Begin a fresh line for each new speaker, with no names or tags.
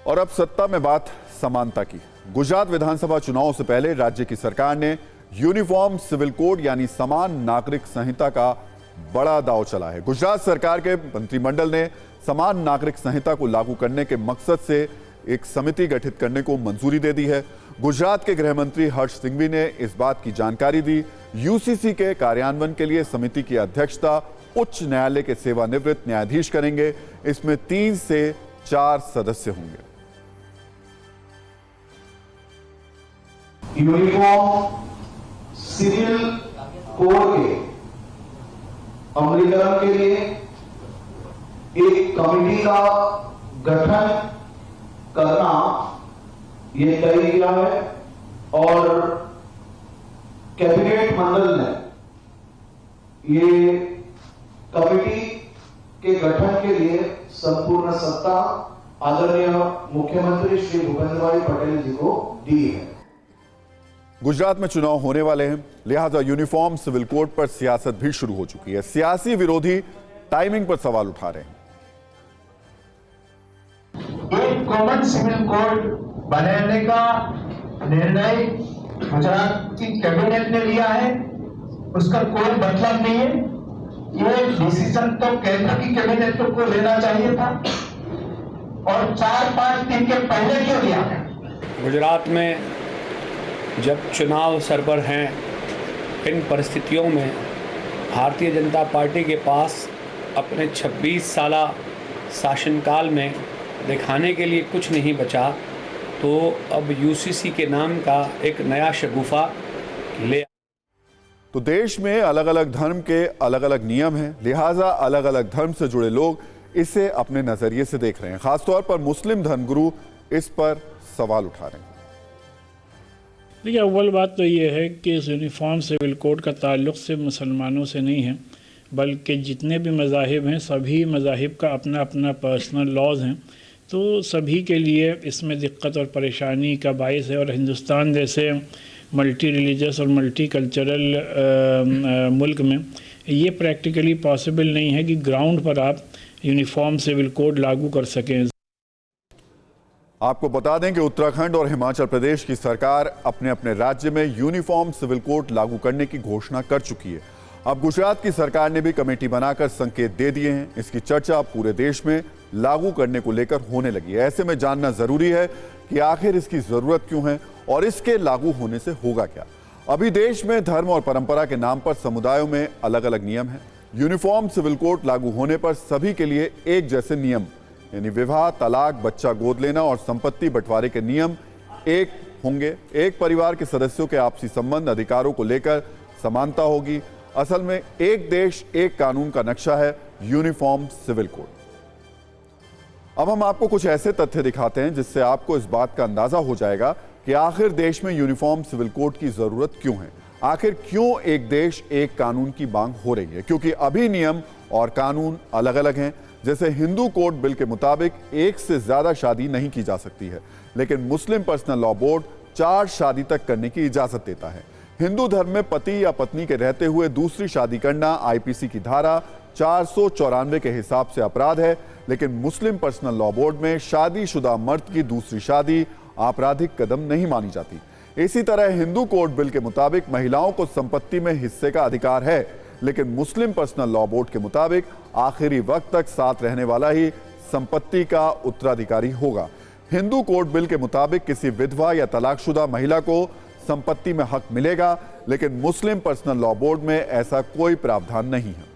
और अब सत्ता में बात समानता की। गुजरात विधानसभा चुनाव से पहले राज्य की सरकार ने यूनिफॉर्म सिविल कोड यानी समान नागरिक संहिता का बड़ा दांव चला है। गुजरात सरकार के मंत्रिमंडल ने समान नागरिक संहिता को लागू करने के मकसद से एक समिति गठित करने को मंजूरी दे दी है। गुजरात के गृह मंत्री हर्ष सिंघवी ने इस बात की जानकारी दी। यूसीसी के कार्यान्वयन के लिए समिति की अध्यक्षता उच्च न्यायालय के सेवानिवृत्त न्यायाधीश करेंगे। इसमें 3 से 4 सदस्य होंगे।
यूनिफॉर्म सिविल कोड के अमलीकरण के लिए एक कमेटी का गठन करना ये तय किया है और कैबिनेट मंडल ने ये कमेटी के गठन के लिए संपूर्ण सत्ता आदरणीय मुख्यमंत्री श्री भूपेंद्र भाई पटेल जी को दी है।
गुजरात में चुनाव होने वाले हैं, लिहाजा यूनिफॉर्म सिविल कोड पर सियासत भी शुरू हो चुकी है। सियासी विरोधी टाइमिंग पर सवाल उठा रहे हैं।
एक कॉमन सिविल कोड बनाने का निर्णय गुजरात की कैबिनेट ने लिया है, उसका कोई मतलब नहीं है। ये डिसीजन तो केंद्र की कैबिनेट को लेना चाहिए था और 4-5 दिन के पहले क्यों लिया?
गुजरात में जब चुनाव सर पर हैं, इन परिस्थितियों में भारतीय जनता पार्टी के पास अपने 26 साला शासनकाल में दिखाने के लिए कुछ नहीं बचा, तो अब यूसीसी के नाम का एक नया शगुफा ले।
तो देश में अलग अलग धर्म के अलग अलग नियम हैं, लिहाजा अलग अलग धर्म से जुड़े लोग इसे अपने नजरिए से देख रहे हैं। खासतौर पर मुस्लिम धर्मगुरु इस पर सवाल उठा रहे हैं।
देखिए, अव्वल बात तो ये है कि इस यूनिफॉर्म सिविल कोड का ताल्लुक़ सिर्फ मुसलमानों से नहीं है, बल्कि जितने भी मज़ाहिब हैं सभी मज़ाहिब का अपना अपना पर्सनल लॉज हैं, तो सभी के लिए इसमें दिक्कत और परेशानी का बायस है। और हिंदुस्तान जैसे मल्टी रिलीजियस और मल्टी कल्चरल मुल्क में ये प्रैक्टिकली पॉसिबल नहीं है कि ग्राउंड पर आप यूनिफॉर्म सिविल कोड लागू कर सकें।
आपको बता दें कि उत्तराखंड और हिमाचल प्रदेश की सरकार अपने अपने राज्य में यूनिफॉर्म सिविल कोड लागू करने की घोषणा कर चुकी है। अब गुजरात की सरकार ने भी कमेटी बनाकर संकेत दे दिए हैं। इसकी चर्चा पूरे देश में लागू करने को लेकर होने लगी है। ऐसे में जानना जरूरी है कि आखिर इसकी जरूरत क्यों है और इसके लागू होने से होगा क्या। अभी देश में धर्म और परंपरा के नाम पर समुदायों में अलग अलग नियम हैं। यूनिफॉर्म सिविल कोड लागू होने पर सभी के लिए एक जैसे नियम यानी विवाह, तलाक, बच्चा गोद लेना और संपत्ति बंटवारे के नियम एक होंगे। एक परिवार के सदस्यों के आपसी संबंध, अधिकारों को लेकर समानता होगी। असल में एक देश एक कानून का नक्शा है यूनिफॉर्म सिविल कोड। अब हम आपको कुछ ऐसे तथ्य दिखाते हैं जिससे आपको इस बात का अंदाजा हो जाएगा कि आखिर देश में यूनिफॉर्म सिविल कोड की जरूरत क्यों है। आखिर क्यों एक देश एक कानून की मांग हो रही है? क्योंकि अभी नियम और कानून अलग अलग हैं। जैसे हिंदू कोड बिल के मुताबिक 1 से ज्यादा शादी नहीं की जा सकती है, लेकिन मुस्लिम पर्सनल लॉ बोर्ड 4 शादी तक करने की इजाजत देता है। हिंदू धर्म में पति या पत्नी के रहते हुए दूसरी शादी करना आईपीसी की धारा 494 के हिसाब से अपराध है, लेकिन मुस्लिम पर्सनल लॉ बोर्ड में शादीशुदा मर्द की दूसरी शादी आपराधिक कदम नहीं मानी जाती। इसी तरह हिंदू कोड बिल के मुताबिक महिलाओं को संपत्ति में हिस्से का अधिकार है, लेकिन मुस्लिम पर्सनल लॉ बोर्ड के मुताबिक आखिरी वक्त तक साथ रहने वाला ही संपत्ति का उत्तराधिकारी होगा। हिंदू कोड बिल के मुताबिक किसी विधवा या तलाकशुदा महिला को संपत्ति में हक मिलेगा, लेकिन मुस्लिम पर्सनल लॉ बोर्ड में ऐसा कोई प्रावधान नहीं है।